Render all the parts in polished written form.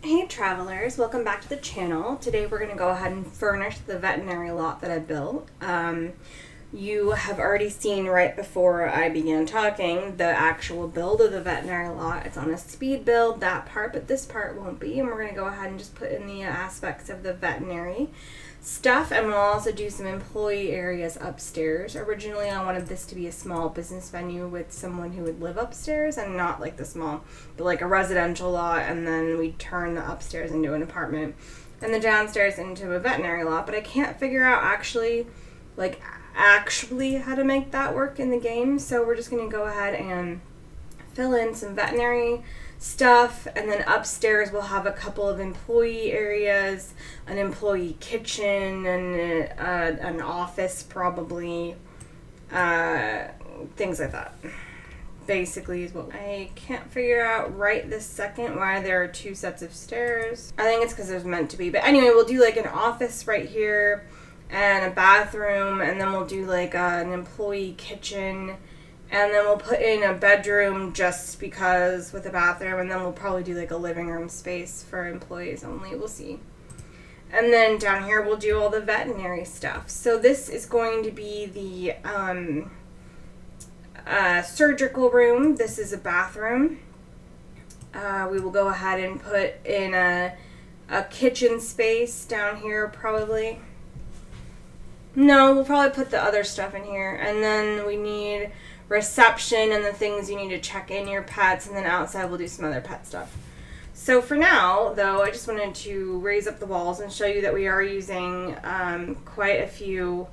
Hey travelers, welcome back to the channel. Today we're going to go ahead and furnish the veterinary lot that I built. You have already seen right before I began talking the actual build of the veterinary lot. It's on a speed build, that part, but this part won't be, and we're going to go ahead and just put in the aspects of the veterinary stuff, and we'll also do some employee areas upstairs. Originally I wanted this to be a small business venue with someone who would live upstairs, and not like the small, but like a residential lot, and then we'd turn the upstairs into an apartment and the downstairs into a veterinary lot. But I can't figure out actually how to make that work in the game, so we're just going to go ahead and fill in some veterinary stuff, and then upstairs we'll have a couple of employee areas, an employee kitchen, and an office probably, things like that. Basically is what I can't figure out right this second why there are two sets of stairs. I think it's because there's meant to be, but anyway, we'll do like an office right here and a bathroom, and then we'll do like an employee kitchen, and then we'll put in a bedroom just because with a bathroom, and then we'll probably do like a living room space for employees only. We'll see. And then down here we'll do all the veterinary stuff. So this is going to be the surgical room. This is a bathroom. We will go ahead and put in a kitchen space down here probably. No, we'll probably put the other stuff in here. And then we need reception and the things you need to check in your pets, and then outside we'll do some other pet stuff. So for now, though, I just wanted to raise up the walls and show you that we are using quite a few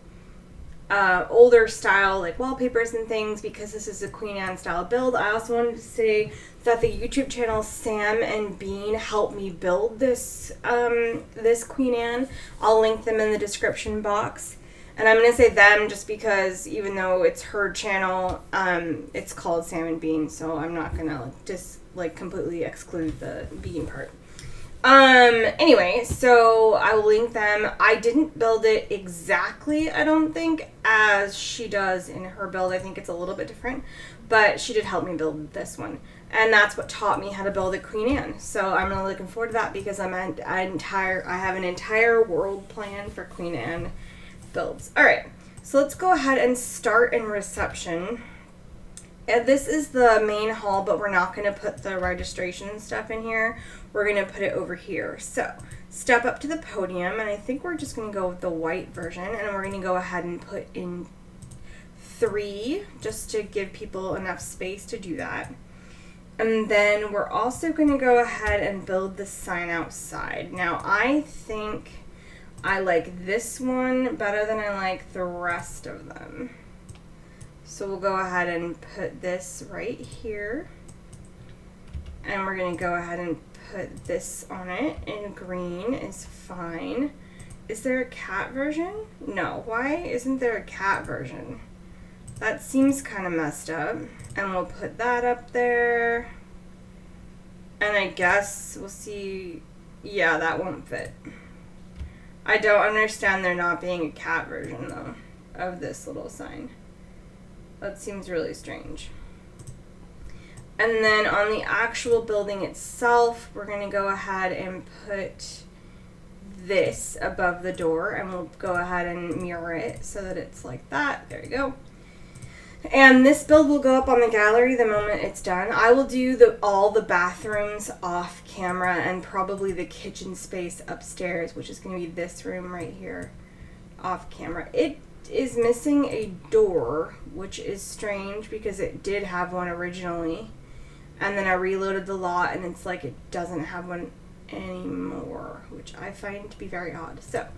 older style like wallpapers and things, because this is a Queen Anne style build. I also wanted to say that the YouTube channel Sam and Bean helped me build this this Queen Anne. I'll link them in the description box. And I'm going to say them just because even though it's her channel, it's called Sam and Bean, so I'm not going to just completely exclude the Bean part. Anyway, so I will link them. I didn't build it exactly, I don't think, as she does in her build. I think it's a little bit different, but she did help me build this one. And that's what taught me how to build a Queen Anne. So I'm really looking forward to that, because I have an entire world plan for Queen Anne builds. Alright, so let's go ahead and start in reception. And this is the main hall, but we're not going to put the registration stuff in here. We're going to put it over here. So step up to the podium, and I think we're just going to go with the white version, and we're going to go ahead and put in 3 just to give people enough space to do that. And then we're also going to go ahead and build the sign outside. Now I think I like this one better than I like the rest of them. So we'll go ahead and put this right here. And we're going to go ahead and put this on it in green is fine. Is there a cat version? No. Why isn't there a cat version? That seems kind of messed up. And we'll put that up there. And I guess we'll see. Yeah, that won't fit. I don't understand there not being a cat version, though, of this little sign. That seems really strange. And then on the actual building itself, we're going to go ahead and put this above the door, and we'll go ahead and mirror it so that it's like that. There you go. And this build will go up on the gallery the moment it's done. I will do all the bathrooms off camera, and probably the kitchen space upstairs, which is going to be this room right here, off camera. It is missing a door, which is strange because it did have one originally. And then I reloaded the lot, and it's like it doesn't have one anymore, which I find to be very odd. So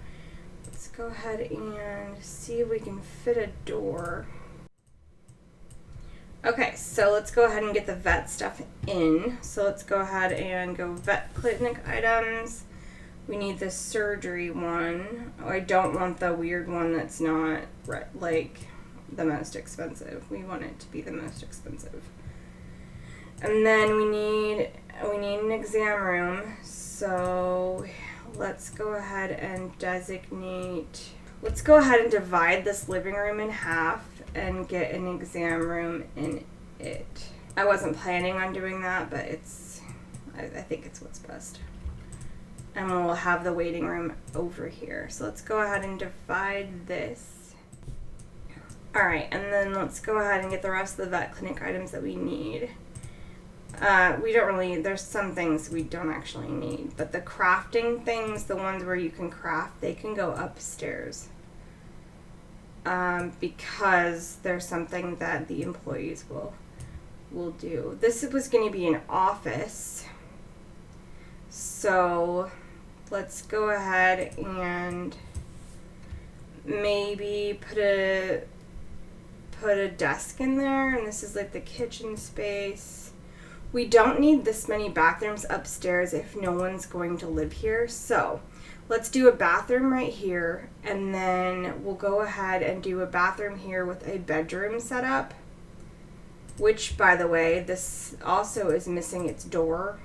let's go ahead and see if we can fit a door. Okay, so let's go ahead and get the vet stuff in. So let's go ahead and go vet clinic items. We need the surgery one. Oh, I don't want the weird one that's not like the most expensive. We want it to be the most expensive. And then we need an exam room. So let's go ahead and designate. Let's go ahead and divide this living room in half and get an exam room in it. I wasn't planning on doing that, but I think it's what's best. And we'll have the waiting room over here. So let's go ahead and divide this. All right, and then let's go ahead and get the rest of the vet clinic items that we need. We don't really, there's some things we don't actually need, but the crafting things, the ones where you can craft, they can go upstairs. Because there's something that the employees will do. This was going to be an office. So let's go ahead and maybe put a desk in there, and this is like the kitchen space. We don't need this many bathrooms upstairs if no one's going to live here. So let's do a bathroom right here, and then we'll go ahead and do a bathroom here with a bedroom set up, which, by the way, this also is missing its door.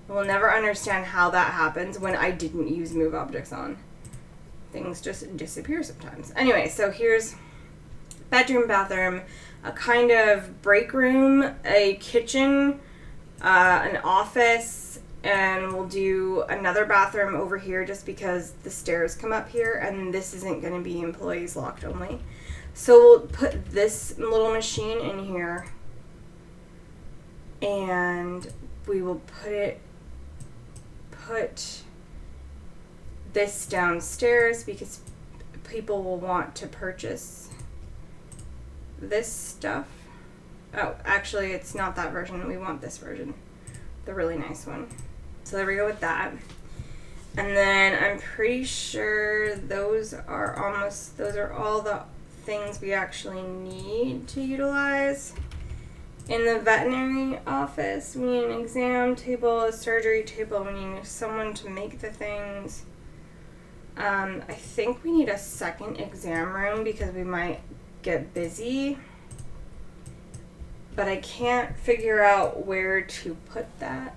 We'll never understand how that happens when I didn't use move objects on. Things just disappear sometimes. Anyway, so here's bedroom, bathroom, a kind of break room, a kitchen, an office, and we'll do another bathroom over here just because the stairs come up here, and this isn't going to be employees locked only. So we'll put this little machine in here, and we will put this downstairs because people will want to purchase this stuff. Oh, actually, it's not that version. We want this version, the really nice one. So there we go with that. And then I'm pretty sure those are all the things we actually need to utilize. In the veterinary office, we need an exam table, a surgery table, we need someone to make the things. I think we need a second exam room because we might get busy, but I can't figure out where to put that.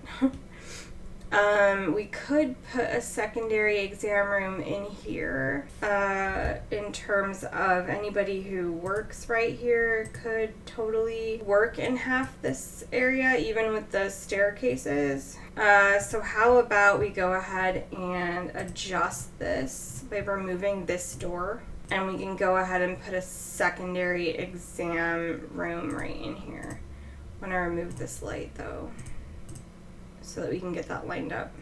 We could put a secondary exam room in here. In terms of anybody who works right here could totally work in half this area, even with the staircases. So how about we go ahead and adjust this by removing this door, and we can go ahead and put a secondary exam room right in here. I'm gonna remove this light though, so that we can get that lined up.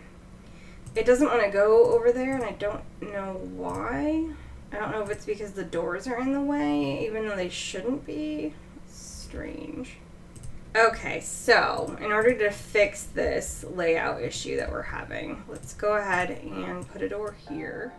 It doesn't want to go over there, and I don't know why. I don't know if it's because the doors are in the way, even though they shouldn't be. It's strange. Okay, so in order to fix this layout issue that we're having, let's go ahead and put a door here.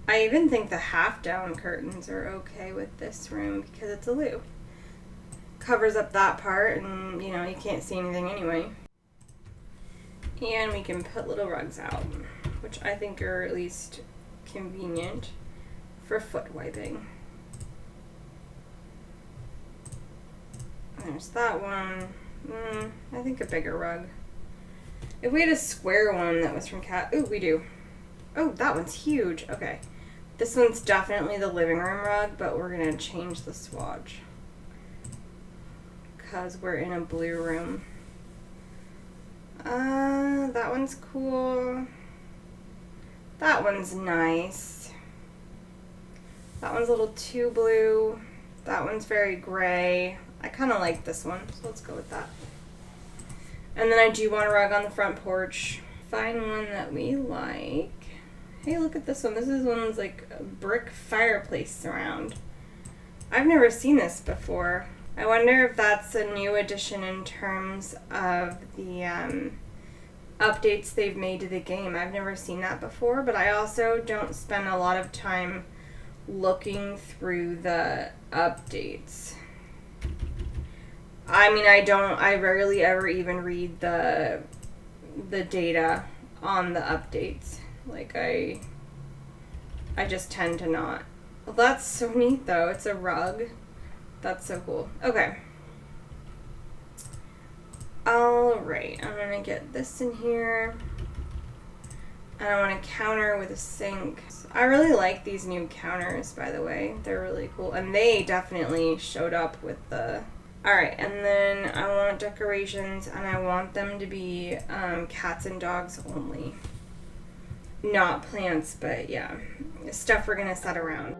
I even think the half-down curtains are okay with this room because it's a loo. Covers up that part, and you can't see anything anyway. And we can put little rugs out, which I think are at least convenient for foot wiping. There's that one. I think a bigger rug. If we had a square one that was from Cat... Ooh, we do. Oh, that one's huge. Okay. This one's definitely the living room rug, but we're going to change the swatch because we're in a blue room. That one's cool. That one's nice. That one's a little too blue. That one's very gray. I kind of like this one, so let's go with that. And then I do want a rug on the front porch. Find one that we like. Hey, look at this one. This is one's like a brick fireplace surround. I've never seen this before. I wonder if that's a new addition in terms of the updates they've made to the game. I've never seen that before, but I also don't spend a lot of time looking through the updates. I mean, I rarely ever even read the data on the updates. Like, I just tend to not. Well, that's so neat, though. It's a rug. That's so cool. Okay. Alright, I'm gonna get this in here. And I want a counter with a sink. I really like these new counters, by the way. They're really cool. And they definitely showed up with the... Alright, and then I want decorations, and I want them to be cats and dogs only. Not plants, but yeah. Stuff we're gonna set around.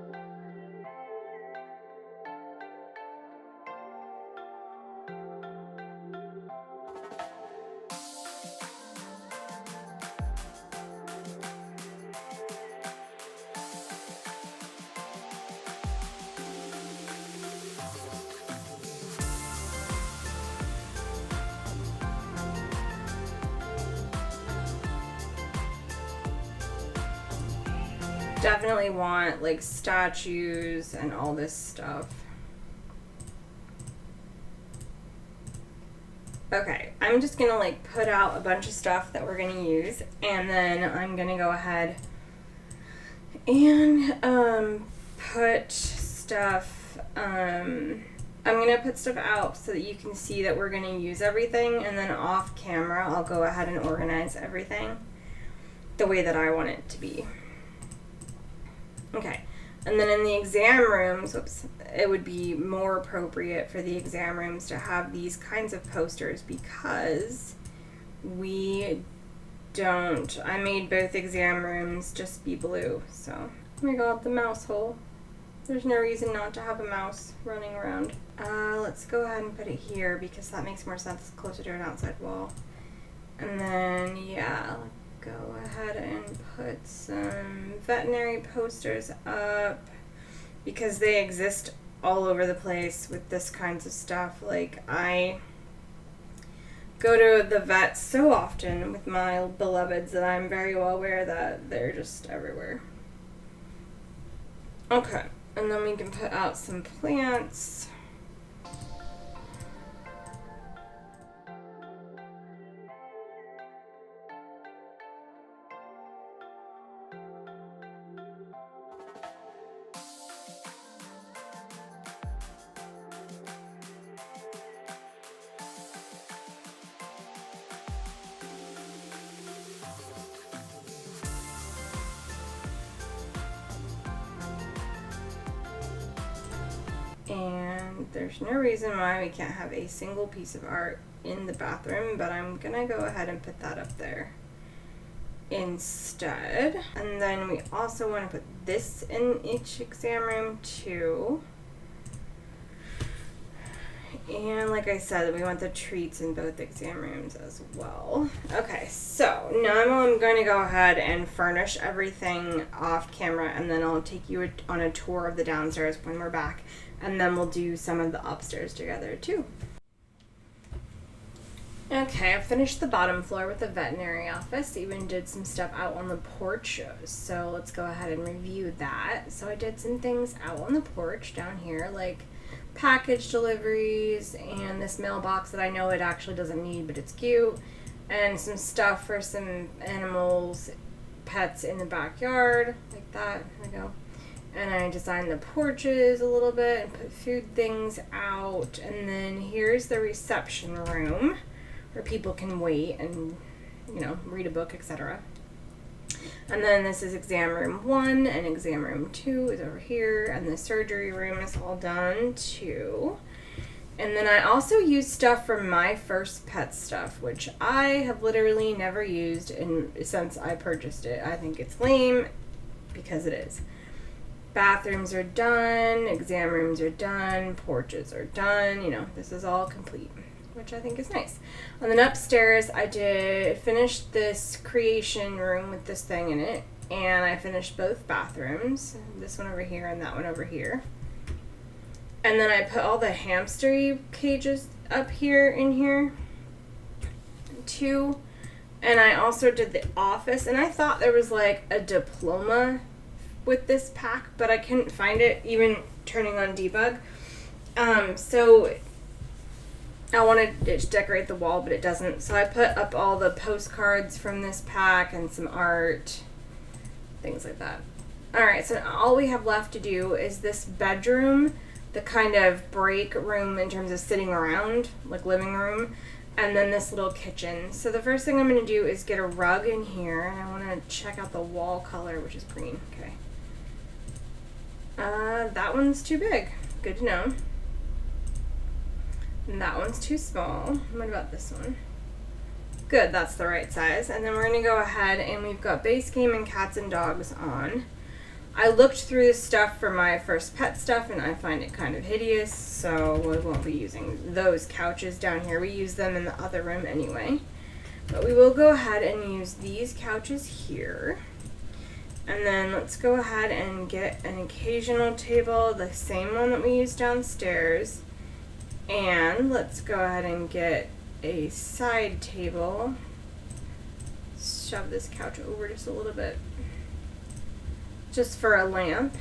Definitely want like statues and all this stuff. Okay, I'm just gonna like put out a bunch of stuff that we're gonna use, and then I'm gonna go ahead and put stuff I'm gonna put stuff out so that you can see that we're gonna use everything, and then off camera I'll go ahead and organize everything the way that I want it to be. Okay, and then in the exam rooms, it would be more appropriate for the exam rooms to have these kinds of posters because we don't. I made both exam rooms just be blue, so. Oh my god, the mouse hole. There's no reason not to have a mouse running around. Let's go ahead and put it here because that makes more sense closer to an outside wall. And then, yeah. Go ahead and put some veterinary posters up because they exist all over the place with this kinds of stuff. Like, I go to the vet so often with my beloveds that I'm very well aware that they're just everywhere. Okay, and then we can put out some plants. And there's no reason why we can't have a single piece of art in the bathroom, but I'm gonna go ahead and put that up there instead. And then we also want to put this in each exam room too. And like I said, we want the treats in both exam rooms as well. Okay, so now I'm going to go ahead and furnish everything off camera, and then I'll take you on a tour of the downstairs when we're back, and then we'll do some of the upstairs together too. Okay, I finished the bottom floor with the veterinary office, even did some stuff out on the porch, so let's go ahead and review that. So I did some things out on the porch down here, like package deliveries and this mailbox that I know it actually doesn't need, but it's cute, and some stuff for some animals, pets in the backyard, like that. There we go. And I designed the porches a little bit and put food things out, and then here's the reception room where people can wait and, you know, read a book, etc. And then this is exam room 1, and exam room 2 is over here, and the surgery room is all done too. And then I also used stuff from my first pet stuff, which I have literally never used since I purchased it. I think it's lame because it is. Bathrooms are done, exam rooms are done, porches are done, you know, this is all complete, which I think is nice. And then upstairs, I did finish this creation room with this thing in it, and I finished both bathrooms, this one over here and that one over here. And then I put all the hamster cages up here in here too, And I also did the office, and I thought there was like a diploma with this pack, but I couldn't find it, even turning on debug. So I wanted it to decorate the wall, but it doesn't. So I put up all the postcards from this pack and some art, things like that. Alright, so all we have left to do is this bedroom, the kind of break room in terms of sitting around, like living room, and then this little kitchen. So the first thing I'm going to do is get a rug in here, and I want to check out the wall color, which is green. Okay. That one's too big. Good to know. And that one's too small. What about this one? Good, that's the right size. And then we're going to go ahead, and we've got base game and cats and dogs on. I looked through the stuff for my first pet stuff, and I find it kind of hideous, so we won't be using those couches down here. We use them in the other room anyway. But we will go ahead and use these couches here. And then let's go ahead and get an occasional table, the same one that we used downstairs. And let's go ahead and get a side table. Shove this couch over just a little bit, just for a lamp.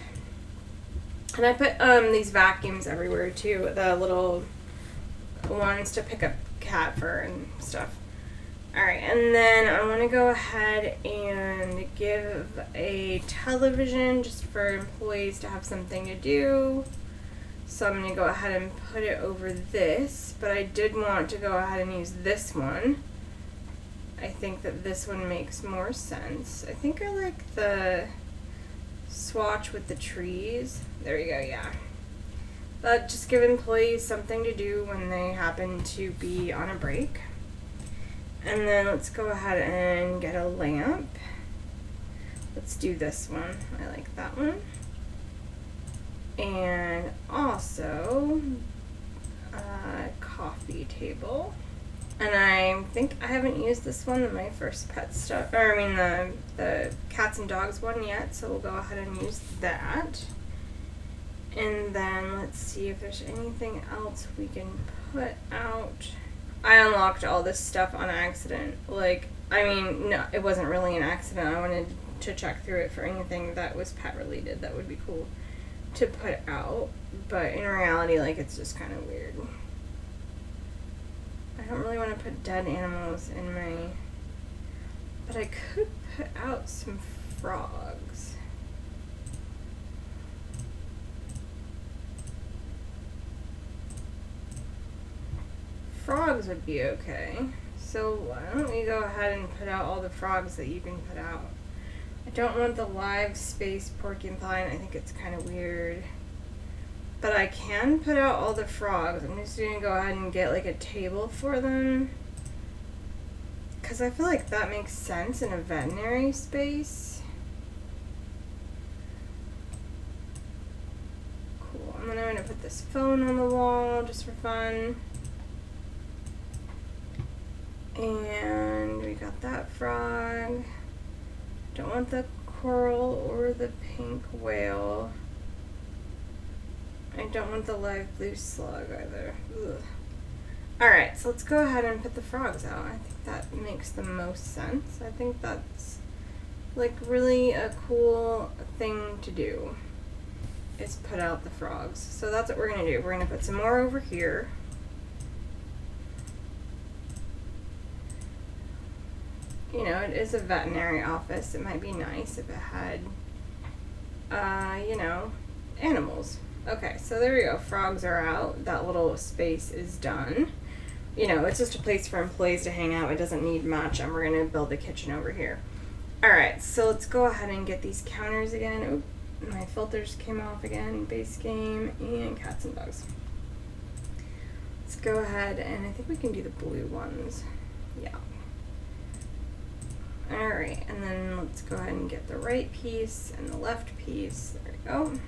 And I put these vacuums everywhere too, the little ones to pick up cat fur and stuff. Alright, and then I want to go ahead and give a television just for employees to have something to do. So I'm going to go ahead and put it over this, but I did want to go ahead and use this one. I think that this one makes more sense. I think I like the swatch with the trees. There you go, yeah. But just give employees something to do when they happen to be on a break. And then let's go ahead and get a lamp. Let's do this one. I like that one. And also a coffee table. And I think I haven't used this one in my first pet stuff, or I mean the cats and dogs one yet, so we'll go ahead and use that. And then let's see if there's anything else we can put out. I unlocked all this stuff on accident. Like, I mean, no, it wasn't really an accident. I wanted to check through it for anything that was pet related that would be cool to put out. But in reality, like, it's just kind of weird. I don't really want to put dead animals in my... But I could put out some frogs. Frogs would be okay. So why don't we go ahead and put out all the frogs that you can put out. I don't want the live space porcupine. I think it's kind of weird. But I can put out all the frogs. I'm just going to go ahead and get like a table for them. Because I feel like that makes sense in a veterinary space. Cool. And then I'm going to put this phone on the wall just for fun. And we got that frog. Don't want the coral or the pink whale. I don't want the live blue slug either. Ugh. Alright, so let's go ahead and put the frogs out. I think that makes the most sense. I think that's like really a cool thing to do, is put out the frogs. So that's what we're going to do. We're going to put some more over here. You know, it is a veterinary office. It might be nice if it had, you know, animals. Okay, so there we go. Frogs are out. That little space is done. You know, it's just a place for employees to hang out. It doesn't need much, and we're going to build a kitchen over here. Alright, so let's go ahead and get these counters again. Oop, my filters came off again. Base game and cats and dogs. Let's go ahead, and I think we can do the blue ones. Yeah. Alright, and then let's go ahead and get the right piece and the left piece. There we go.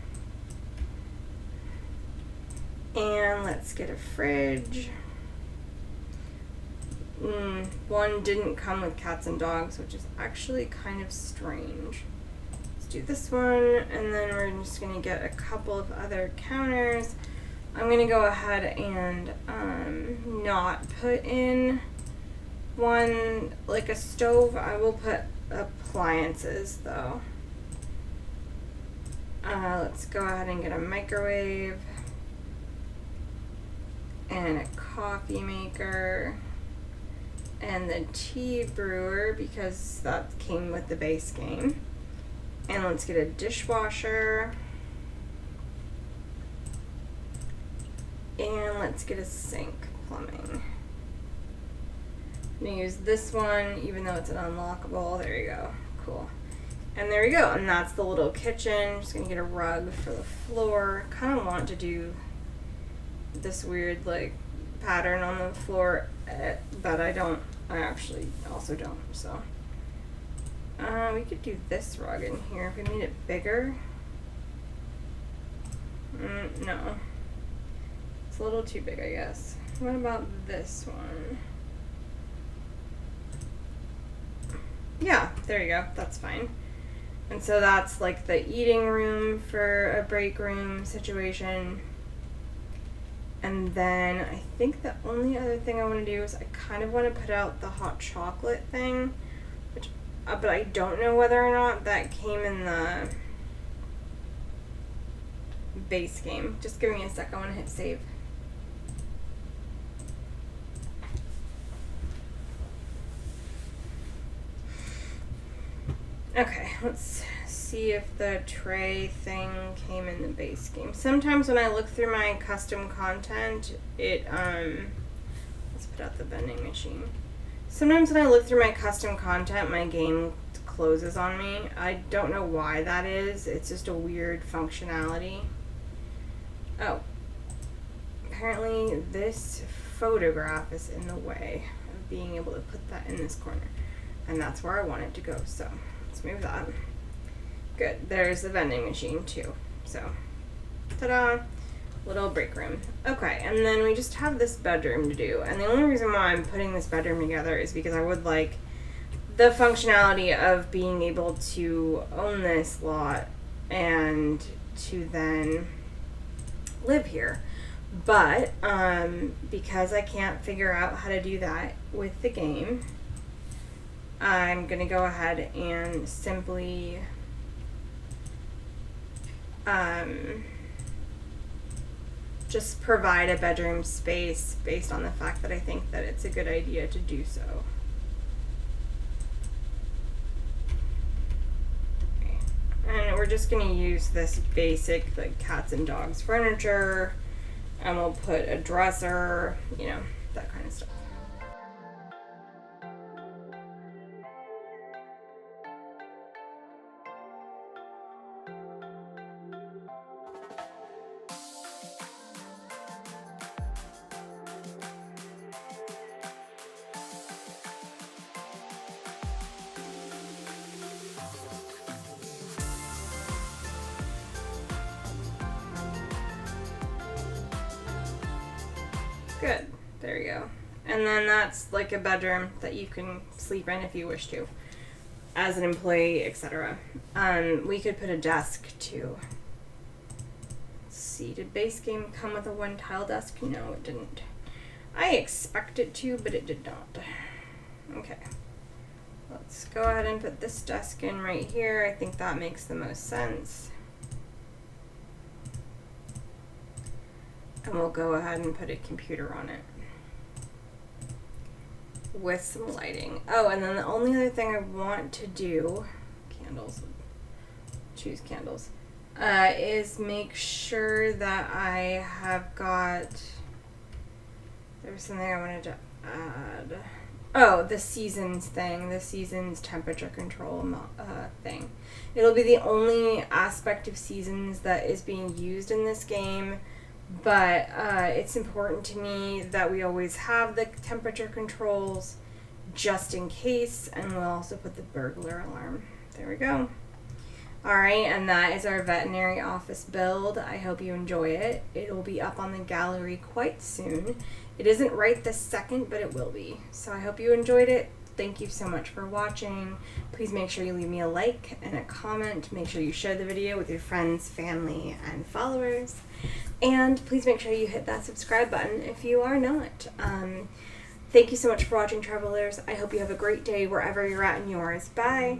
And let's get a fridge. One didn't come with cats and dogs, which is actually kind of strange. Let's do this one, and then we're just going to get a couple of other counters. I'm going to go ahead and not put in one, like a stove. I will put appliances though. Let's go ahead and get a microwave and a coffee maker and the tea brewer because that came with the base game. And let's get a dishwasher. And let's get a sink, plumbing. I'm gonna use this one even though it's an unlockable. There you go. Cool. And there you go. And that's the little kitchen. Just gonna get a rug for the floor. Kind of want to do this weird like pattern on the floor, but I actually also don't. So we could do this rug in here if we made it bigger. No, it's a little too big, I guess. What about this one? Yeah, there you go. That's fine. And so that's like the eating room for a break room situation. And then I think the only other thing I want to do is I kind of want to put out the hot chocolate thing, which, but I don't know whether or not that came in the base game. Just give me a sec. I want to hit save. Okay, let's see if the tray thing came in the base game. Sometimes when I look through my custom content, it, let's put out the vending machine. Sometimes when I look through my custom content, my game closes on me. I don't know why that is. It's just a weird functionality. Oh. Apparently this photograph is in the way of being able to put that in this corner. And that's where I want it to go, so let's move that. Good. There's the vending machine too. So, ta-da! Little break room. Okay, and then we just have this bedroom to do. And the only reason why I'm putting this bedroom together is because I would like the functionality of being able to own this lot and to then live here. But because I can't figure out how to do that with the game, I'm gonna go ahead and simply just provide a bedroom space based on the fact that I think that it's a good idea to do so. Okay. And we're just gonna use this basic like cats and dogs furniture, and we'll put a dresser, you know, that kind of stuff. Good. There you go. And then that's like a bedroom that you can sleep in if you wish to, as an employee, etc. We could put a desk too. Let's see, did base game come with a one tile desk? No, it didn't. I expect it to, but it did not. Okay. Let's go ahead and put this desk in right here. I think that makes the most sense. And we'll go ahead and put a computer on it with some lighting. Oh, and then the only other thing I want to do, candles, choose candles, is make sure that I have got, there was something I wanted to add. Oh, the seasons thing, the seasons temperature control thing. It'll be the only aspect of seasons that is being used in this game. But it's important to me that we always have the temperature controls just in case, and we'll also put the burglar alarm. There we go. Alright, and that is our veterinary office build. I hope you enjoy it. It will be up on the gallery quite soon. It isn't right this second, but it will be. So I hope you enjoyed it. Thank you so much for watching. Please make sure you leave me a like and a comment. Make sure you share the video with your friends, family, and followers. And please make sure you hit that subscribe button if you are not. Thank you so much for watching, Travelers. I hope you have a great day wherever you're at in yours. Bye!